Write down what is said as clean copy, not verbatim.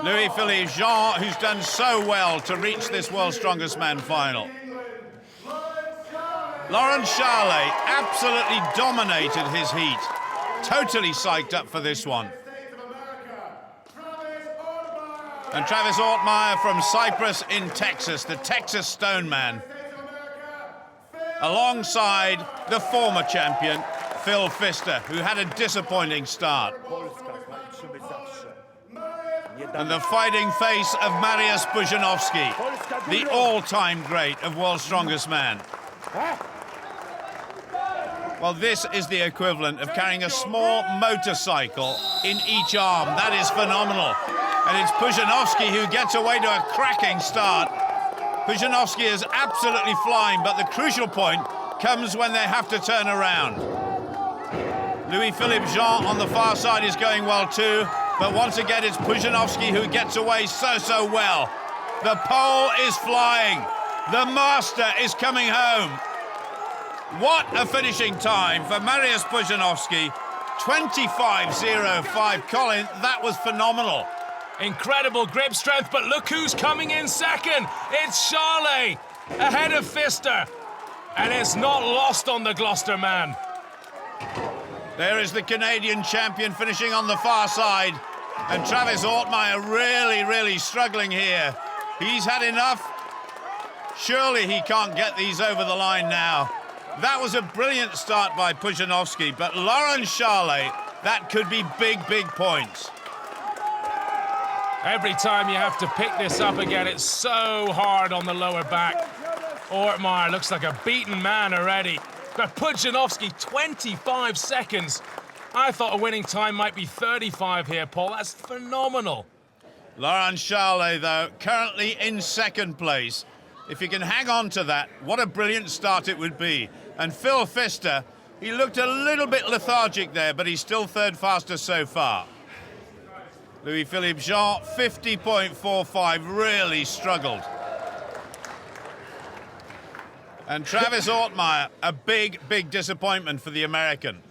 Louis-Philippe Jean, who's done so well to reach this World's Strongest Man final. Laurent Charlet absolutely dominated his heat. Totally psyched up for this one. And Travis Ortmeyer from Cyprus in Texas, the Texas Stone Man, alongside the former champion, Phil Pfister, who had a disappointing start. And the fighting face of Mariusz Pudzianowski, the all-time great of World's Strongest Man. Well, this is the equivalent of carrying a small motorcycle in each arm. That is phenomenal. And it's Pudzianowski who gets away to a cracking start. Pudzianowski is absolutely flying, but the crucial point comes when they have to turn around. Louis-Philippe Jean on the far side is going well too, but once again it's Pudzianowski who gets away so well. The pole is flying. The master is coming home. What a finishing time for Mariusz Pudzianowski. 25.05. Colin, that was phenomenal. Incredible grip strength, but look who's coming in second. It's Charlet, ahead of Pfister. And it's not lost on the Gloucester man. There is the Canadian champion finishing on the far side. And Travis Ortmeyer really struggling here. He's had enough. Surely he can't get these over the line now. That was a brilliant start by Pudzianowski, but Laurent Charlet, that could be big points. Every time you have to pick this up again, it's so hard on the lower back. Ortmeyer looks like a beaten man already. But Pudzianowski, 25 seconds. I thought a winning time might be 35 here, Paul. That's phenomenal. Laurent Charlet, though, currently in second place. If you can hang on to that, what a brilliant start it would be. And Phil Pfister, he looked a little bit lethargic there, but he's still third fastest so far. Louis-Philippe Jean, 50.45, really struggled. And Travis Ortmeyer, a big disappointment for the American.